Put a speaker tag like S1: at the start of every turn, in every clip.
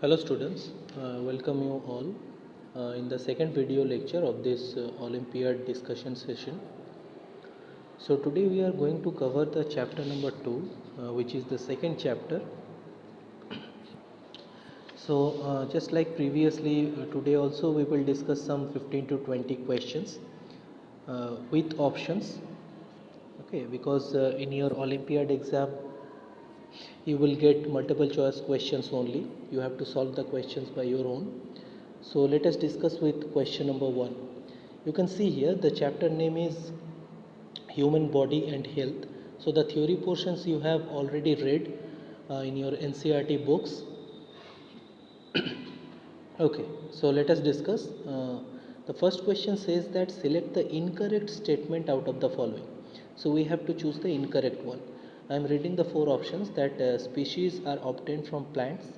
S1: Hello students, welcome you all in the second video lecture of this Olympiad discussion session. So today we are going to cover the chapter number 2, which is the second chapter. So just like previously, today also we will discuss some 15 to 20 questions with options. Okay, because in your Olympiad exam you will get multiple choice questions only. You have to solve the questions by your own. So let us discuss with question number 1. You can see here the chapter name is Human Body and Health. So the theory portions you have already read in your NCERT books. Okay, so let us discuss. The first question says that select the incorrect statement out of the following. So we have to choose the incorrect one. I am reading the four options that species are obtained from plants.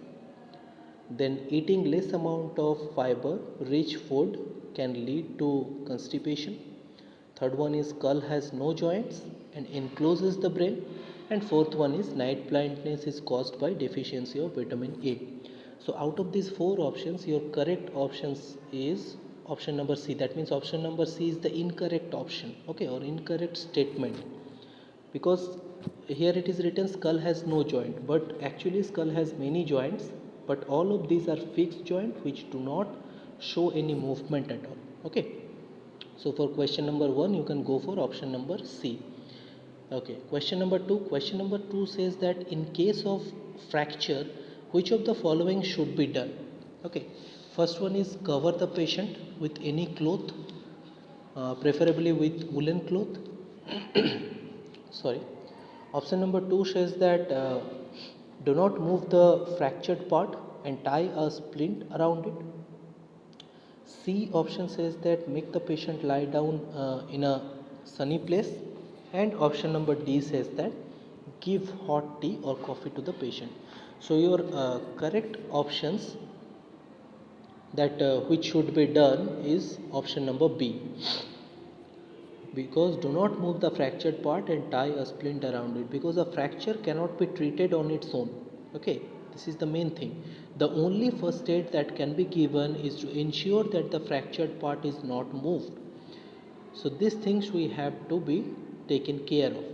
S1: Then eating less amount of fiber rich food can lead to constipation. Third one is skull has no joints and encloses the brain. And fourth one is night blindness is caused by deficiency of vitamin A. So out of these four options, your correct options is option number C. That means option number C is the incorrect option, okay, or incorrect statement. Because here it is written skull has no joint, but actually skull has many joints, but all of these are fixed joint which do not show any movement at all. Okay. So for question number 1, you can go for option number C. Okay, question number 2. Question number 2 says that in case of fracture, which of the following should be done? Okay, first one is cover the patient with any cloth, preferably with woolen cloth. Sorry. Option number 2 says that do not move the fractured part and tie a splint around it. C option says that make the patient lie down in a sunny place, and option number D says that give hot tea or coffee to the patient. So your correct options that which should be done is option number B, because do not move the fractured part and tie a splint around it, because a fracture cannot be treated on its own. Okay, this is the main thing. The only first aid that can be given is to ensure that the fractured part is not moved. So these things we have to be taken care of.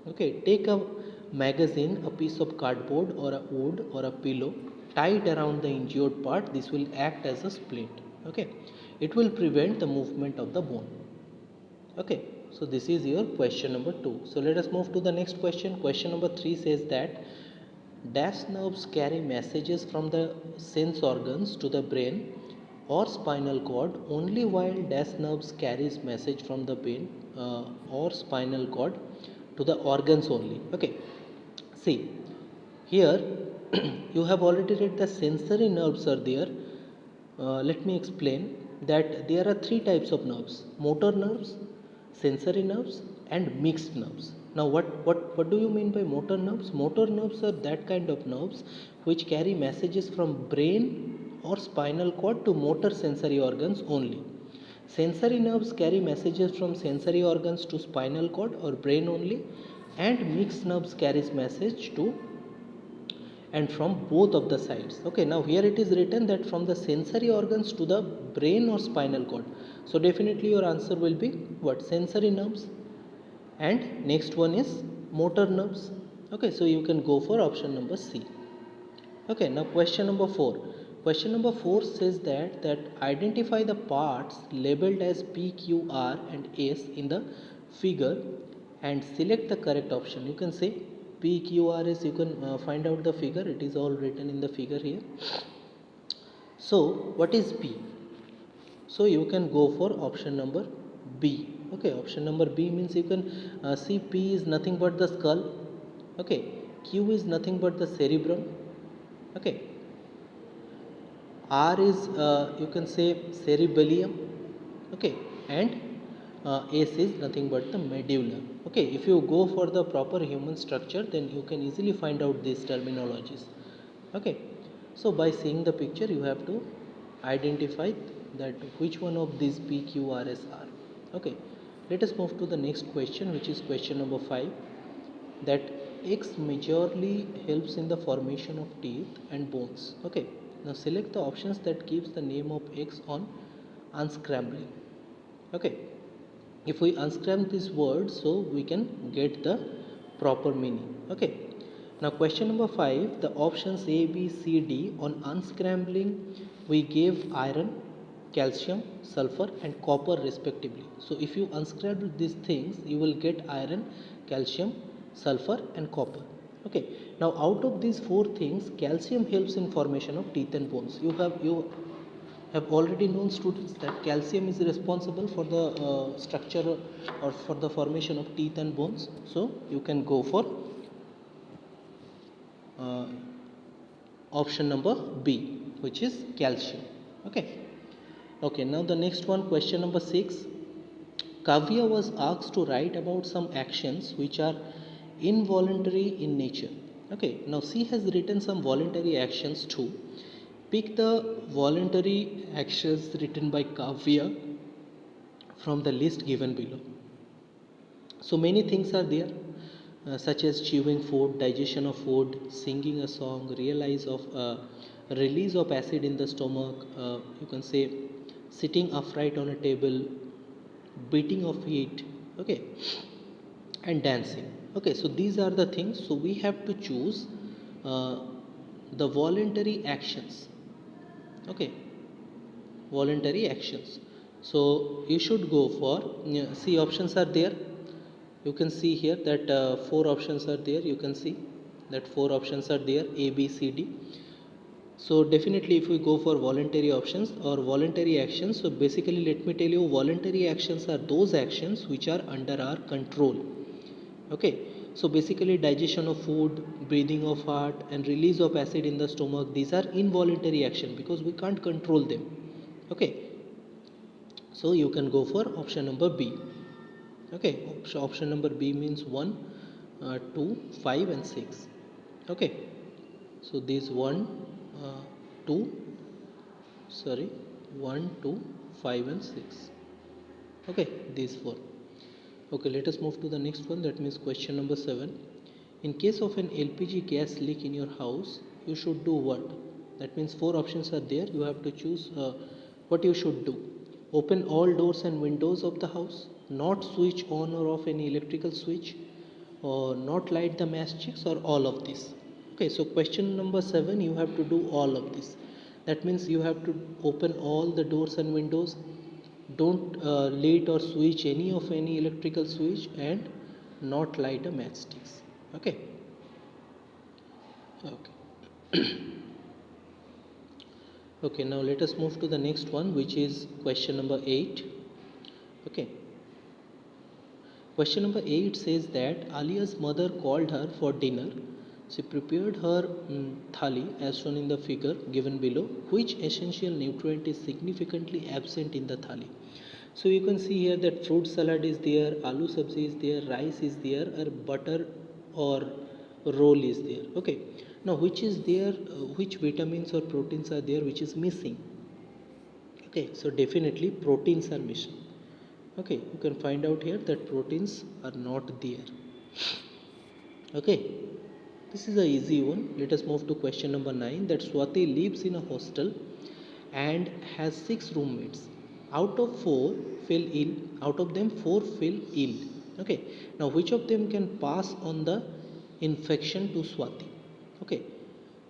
S1: Okay, take a magazine, a piece of cardboard or a wood or a pillow, tie it around the injured part. This will act as a splint. Okay, it will prevent the movement of the bone. Okay, so this is your question number 2. So let us move to the next question. Question number 3 says that dash nerves carry messages from the sense organs to the brain or spinal cord only, while dash nerves carries message from the brain or spinal cord to the organs only. Okay, see here you have already read the sensory nerves are there. Let me explain that there are three types of nerves: motor nerves, sensory nerves, and mixed nerves. Now what do you mean by motor nerves? Motor nerves are that kind of nerves which carry messages from brain or spinal cord to motor sensory organs only. Sensory nerves carry messages from sensory organs to spinal cord or brain only, and mixed nerves carries message to and from both of the sides. Okay, now here it is written that from the sensory organs to the brain or spinal cord. So definitely your answer will be what? Sensory nerves, and next one is motor nerves. Okay, so you can go for option number C. Okay, now question number 4. Question number 4 says that identify the parts labeled as P, Q, R and S in the figure and select the correct option. You can say P, Q, R, S. You can find out the figure. It is all written in the figure here. So what is P? So you can go for option number B. Okay, option number B means you can see P is nothing but the skull. Okay, Q is nothing but the cerebrum. Okay, R is you can say cerebellum. Okay, and S is nothing but the medulla. Okay, if you go for the proper human structure, then you can easily find out these terminologies. Okay, so by seeing the picture you have to identify that which one of these P, Q, R, S are. Okay, let us move to the next question, which is question number 5, that X majorly helps in the formation of teeth and bones. Okay, Now select the options that gives the name of X on unscrambling. Okay, if we unscramble this word, so we can get the proper meaning. Okay, now question number 5, the options A, B, C, D on unscrambling we gave iron, calcium, sulfur and copper respectively. So if you unscramble these things, you will get iron, calcium, sulfur and copper. Okay, now out of these four things, calcium helps in formation of teeth and bones. You have already known, students, that calcium is responsible for the structure or for the formation of teeth and bones. So you can go for uh, option number B, which is calcium. Okay, now the next one, question number 6. Kavya was asked to write about some actions which are involuntary in nature. Okay, now she has written some voluntary actions too. Pick the voluntary actions written by Kavya from the list given below. So many things are there, such as chewing food, digestion of food, singing a song, release of acid in the stomach. You can say sitting upright on a table, beating of feet. Okay, and dancing. Okay, so these are the things. So we have to choose uh, the voluntary actions. Okay, voluntary actions. So you should go for, see, options are there. You can see here that four options are there. You can see that four options are there, A, B, C, D. So definitely if we go for voluntary options or voluntary actions, so basically let me tell you, voluntary actions are those actions which are under our control. Okay, so basically digestion of food, breathing of heart and release of acid in the stomach, these are involuntary action because we can't control them. Okay, so you can go for option number B. Okay, option number B means 1, 2, 5 and 6. Okay, so these 1, 2, sorry, 1, 2, 5 and 6. Okay, these 4. Okay, let us move to the next one, that means question number 7. In case of an LPG gas leak in your house, you should do what? That means four options are there. You have to choose what you should do. Open all doors and windows of the house, not switch on or off any electrical switch, or not light the matchsticks, or all of this. Okay, so question number 7, you have to do all of this. That means you have to open all the doors and windows, don't light or switch any electrical switch, and not light a matchsticks. Okay, okay. Okay, now let us move to the next one, which is question number 8. Okay, question number 8 says that Alia's mother called her for dinner. She prepared her thali as shown in the figure given below. Which essential nutrient is significantly absent in the thali? So you can see here that fruit salad is there, aloo sabzi is there, rice is there, or butter or roll is there. Okay, now which is there, which vitamins or proteins are there which is missing? Okay, so definitely proteins are missing. Okay, you can find out here that proteins are not there. Okay, this is a easy one. Let us move to question number 9, that Swati lives in a hostel and has 6 roommates. Out of 4 fell ill, out of them 4 fell ill. Okay, now which of them can pass on the infection to Swati? Okay,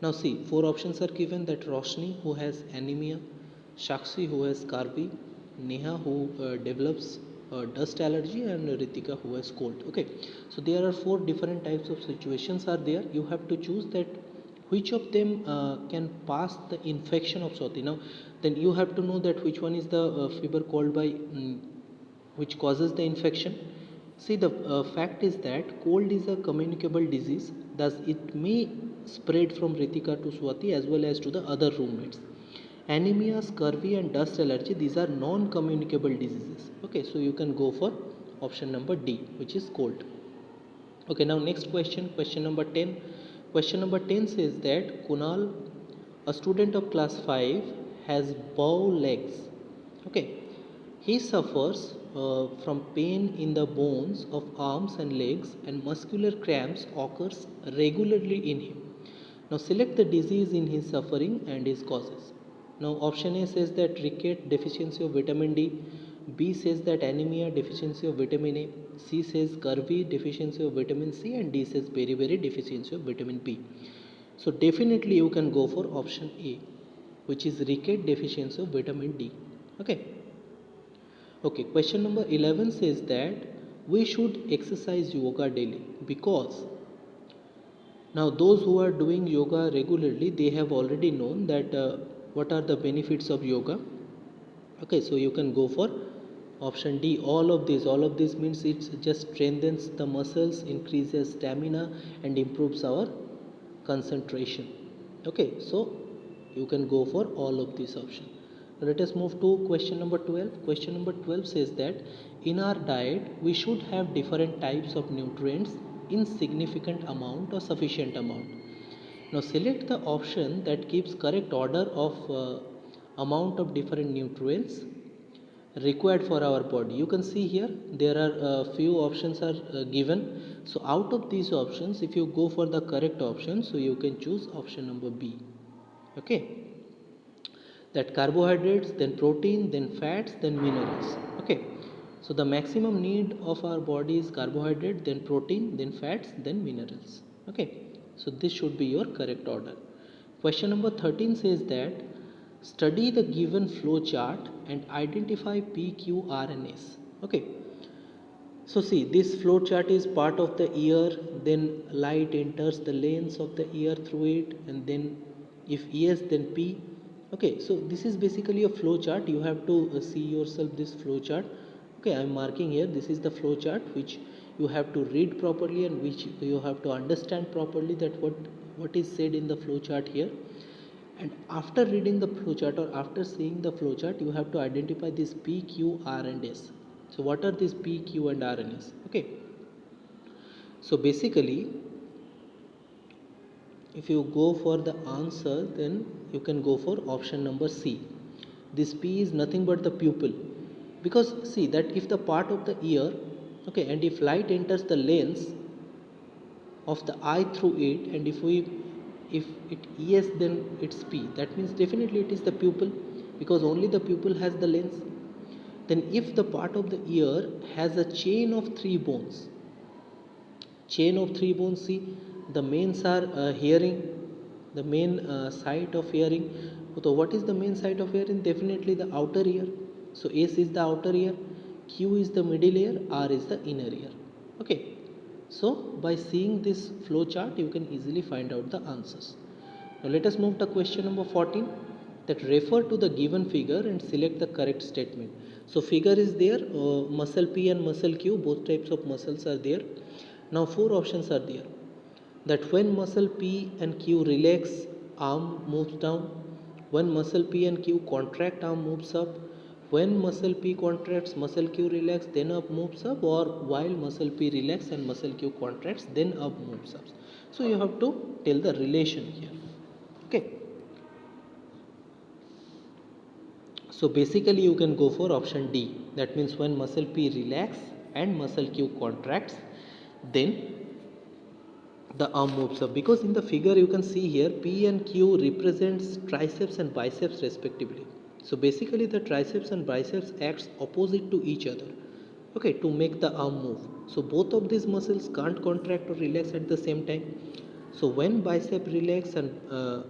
S1: now see, four options are given, that Roshni who has anemia, Shakshi who has scurvy, Neha who develops dust allergy, and Ritika who has cold. Okay, so there are 4 different types of situations are there. You have to choose that which of them can pass the infection of Swati. Now then you have to know that which one is the fever called by which causes the infection. See, the fact is that cold is a communicable disease, thus it may spread from Ritika to Swati as well as to the other roommates. Anemia, scurvy and dust allergy, these are non-communicable diseases. Okay, so you can go for option number D, which is cold. Okay, now next question, question number 10. Question number 10 says that Kunal, a student of class 5, has bow legs. Okay, he suffers from pain in the bones of arms and legs, and muscular cramps occurs regularly in him. Now select the disease in his suffering and his causes. Now option A says that ricket, deficiency of vitamin D. B says that anemia, deficiency of vitamin A. C says scurvy, deficiency of vitamin C, and D says beriberi, deficiency of vitamin B. So definitely you can go for option A, which is ricket, deficiency of vitamin D. Okay. Okay, question number 11 says that we should exercise yoga daily because now those who are doing yoga regularly, they have already known that what are the benefits of yoga. Okay, so you can go for option D, all of these. All of this means it just strengthens the muscles, increases stamina, and improves our concentration. Okay, so you can go for all of these options. Let us move to question number 12. Question number 12 says that in our diet we should have different types of nutrients in significant amount or sufficient amount. Now select the option that gives correct order of amount of different nutrients required for our body. You can see here there are few options are given. So out of these options, if you go for the correct option, so you can choose option number B. Okay, that carbohydrates, then protein, then fats, then minerals. Okay, so the maximum need of our body is carbohydrate, then protein, then fats, then minerals. Okay, so this should be your correct order. Question number 13 says that study the given flow chart and identify pqRNS. Okay, so see, this flow chart is part of the ear, then light enters the lens of the ear through it, and then if yes, then P. Okay, so this is basically a flow chart. You have to see yourself this flow chart. Okay, I am marking here. This is the flow chart which you have to read properly and which you have to understand properly that what is said in the flow chart here. And after reading the flowchart or after seeing the flowchart, you have to identify this P, Q, R, and S. So what are these P, Q, and R and S? Okay. So basically, if you go for the answer, then you can go for option number C. This P is nothing but the pupil, because see that if the part of the ear, okay, and if light enters the lens of the eye through it, and if it yes, then it's P, that means definitely it is the pupil, because only the pupil has the lens. Then if the part of the ear has a chain of three bones, see, the mains are hearing, the main site of hearing. So what is the main site of hearing? Definitely the outer ear. So S is the outer ear, Q is the middle ear, R is the inner ear. Okay, so by seeing this flow chart, you can easily find out the answers. Now let us move to question number 14, that refer to the given figure and select the correct statement. So figure is there, muscle P and muscle Q, both types of muscles are there. Now four options are there, that when muscle P and Q relax, arm moves down. When muscle P and Q contract, arm moves up. When muscle P contracts, muscle Q relax, then up moves up, or while muscle P relax and muscle Q contracts, then up moves up. So you have to tell the relation here. Okay. So basically you can go for option D. That means when muscle P relax and muscle Q contracts, then the arm moves up, because in the figure you can see here P and Q represents triceps and biceps respectively. So basically the triceps and biceps acts opposite to each other, okay, to make the arm move. So both of these muscles can't contract or relax at the same time. So when bicep relax and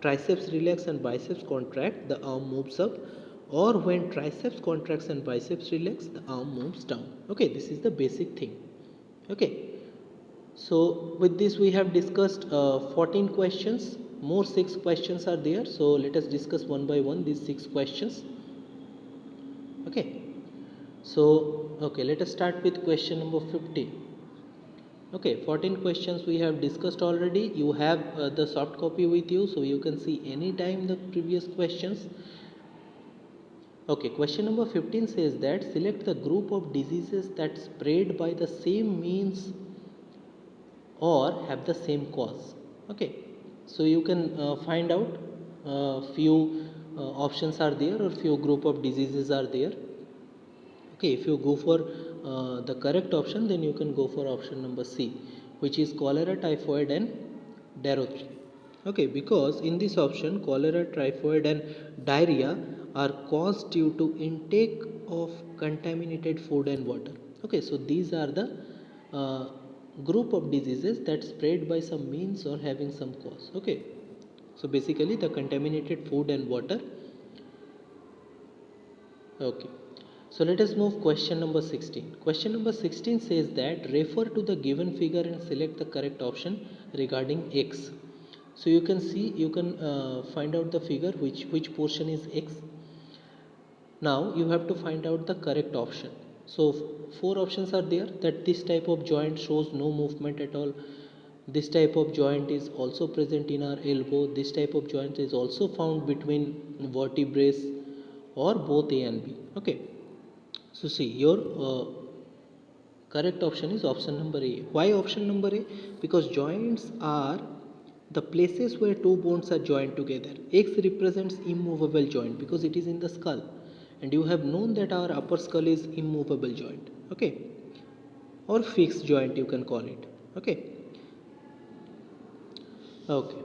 S1: triceps relax and biceps contract, the arm moves up, or when triceps contracts and biceps relax, the arm moves down. Okay, this is the basic thing. Okay, so with this we have discussed 14 questions. More 6 questions are there. So let us discuss one by one these 6 questions. Okay. So okay, let us start with question number 15. Okay, 14 questions we have discussed already. You have the soft copy with you, so you can see anytime the previous questions. Okay, question number 15 says that select the group of diseases that spread by the same means or have the same cause. Okay, so you can find out few options are there, or few group of diseases are there. Okay, if you go for the correct option, then you can go for option number C, which is cholera, typhoid, and diarrhea. Okay, because in this option, cholera, typhoid, and diarrhea are caused due to intake of contaminated food and water. Okay, so these are the uh, group of diseases that spread by some means or having some cause. Okay, so basically the contaminated food and water. Okay, so let us move question number 16. Question number 16 says that refer to the given figure and select the correct option regarding X. So you can see, you can find out the figure which portion is X. Now you have to find out the correct option. So four options are there, that this type of joint shows no movement at all. This type of joint is also present in our elbow. This type of joint is also found between vertebrae or both A and B. Okay. So see, your correct option is option number A. Why option number A? Because joints are the places where two bones are joined together. X represents immovable joint because it is in the skull, and you have known that our upper skull is immovable joint. Okay, or fixed joint you can call it. Okay. Okay.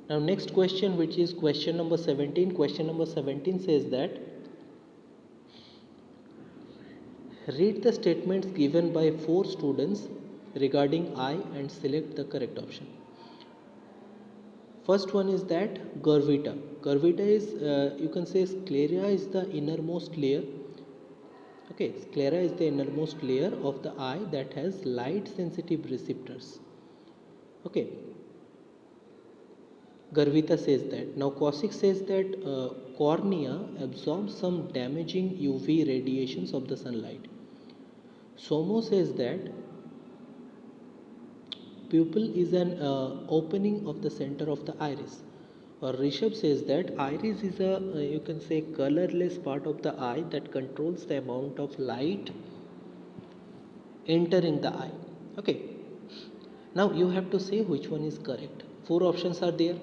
S1: Now next question, which is question number 17. Question number 17 says that read the statements given by four students regarding eye and select the correct option. First one is that Gurvita. Gurvita is, you can say, sclera is the innermost layer. Okay, sclera is the innermost layer of the eye that has light sensitive receptors. Okay, Garvita says that. Now Kaushik says that cornea absorbs some damaging UV radiations of the sunlight. Somo says that pupil is an opening of the center of the iris. Or Rishabh says that iris is a you can say colorless part of the eye that controls the amount of light entering the eye. Okay. Now you have to say which one is correct. Four options are there.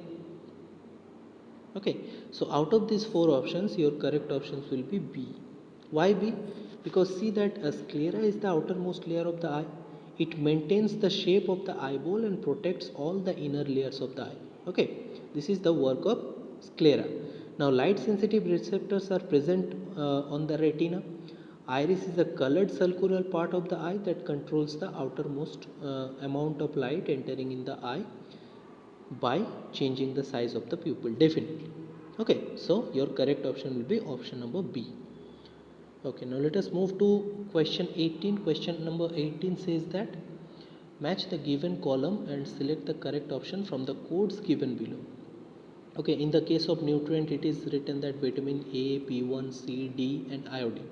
S1: Okay, so out of these four options, your correct options will be B. Why B? Because see that a sclera is the outermost layer of the eye. It maintains the shape of the eyeball and protects all the inner layers of the eye. Okay, this is the work of sclera. Now light sensitive receptors are present on the retina. Iris is a colored circular part of the eye that controls the outermost amount of light entering in the eye by changing the size of the pupil, definitely. Okay, so your correct option will be option number B. Okay, now let us move to question 18. Question number 18 says that match the given column and select the correct option from the codes given below. Okay, in the case of nutrient, it is written that vitamin A, B1, C, D, and iodine.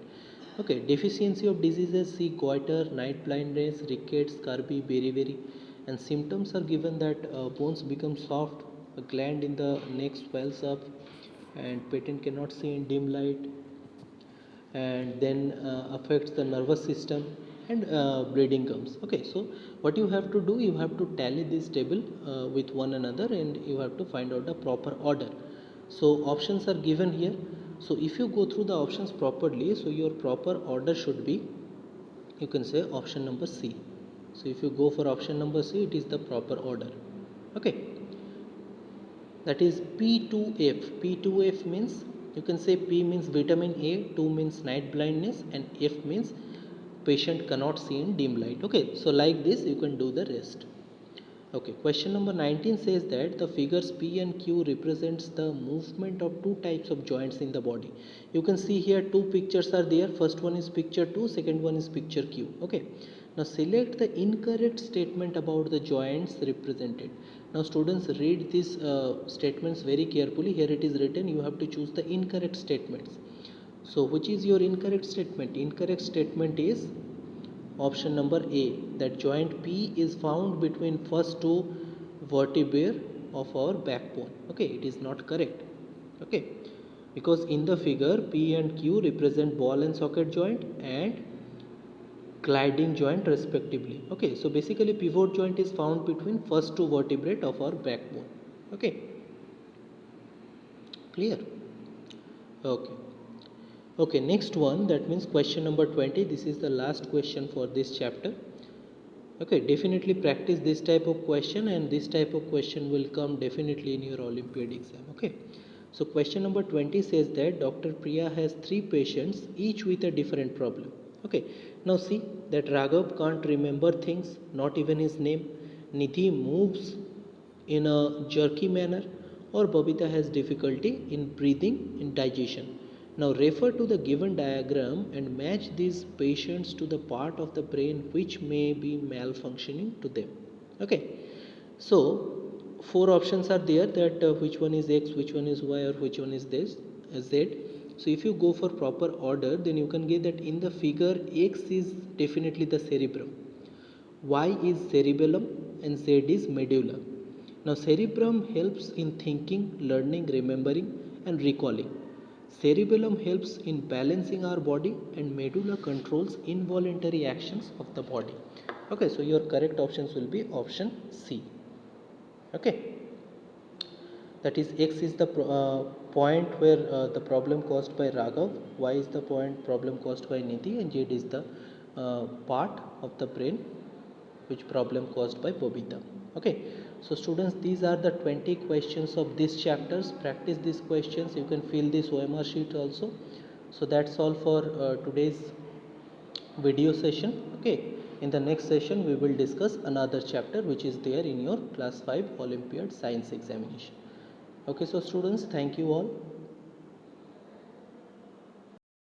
S1: Okay, deficiency of diseases: see goiter, night blindness, rickets, scurvy, beriberi, and symptoms are given that bones become soft, a gland in the neck swells up, and patient cannot see in dim light, and then affects the nervous system, and bleeding comes. Okay, so what you have to do, you have to tally this table with one another, and you have to find out the proper order. So options are given here. So if you go through the options properly, so your proper order should be, you can say, option number C. So if you go for option number C, it is the proper order. Okay, that is P2F. P2F means, you can say, P means vitamin A, 2 means night blindness, and F means patient cannot see in dim light. Okay, so like this you can do the rest. Okay, question number 19 says that the figures P and Q represents the movement of two types of joints in the body. You can see here two pictures are there. First one is picture 2, second one is picture Q. Okay, now select the incorrect statement about the joints represented. Now students, read these statements very carefully. Here it is written, you have to choose the incorrect statements. So which is your incorrect statement? Incorrect statement is option number A, that joint P is found between first two vertebrae of our backbone. Okay, it is not correct. Okay, because in the figure P and Q represent ball and socket joint and gliding joint respectively. Okay, so basically pivot joint is found between first two vertebrae of our backbone. Okay, clear? Okay. Okay, next one, that means question number 20. This is the last question for this chapter. Okay, definitely practice this type of question, and this type of question will come definitely in your Olympiad exam. Okay, so question number 20 says that Dr. Priya has three patients, each with a different problem. Okay, now see that Raghav can't remember things, not even his name. Nidhi moves in a jerky manner, or Babita has difficulty in breathing in digestion. Now refer to the given diagram and match these patients to the part of the brain which may be malfunctioning to them. Okay, so four options are there, that which one is X, which one is Y, or which one is this Z. So if you go for proper order, then you can get that in the figure X is definitely the cerebrum, Y is cerebellum, and Z is medulla. Now, cerebrum helps in thinking, learning, remembering, and recalling. Cerebellum helps in balancing our body, and medulla controls involuntary actions of the body. Okay, so your correct options will be option C. Okay, that is X is the point where the problem caused by Raghav, Y is the point problem caused by Nidhi, and Z is the part of the brain which problem caused by Bobita. Okay, so students, these are the 20 questions of these chapters. Practice these questions. You can fill this OMR sheet also. So that's all for today's video session. Okay, in the next session we will discuss another chapter which is there in your class 5 Olympiad science examination. Okay, so students, thank you all.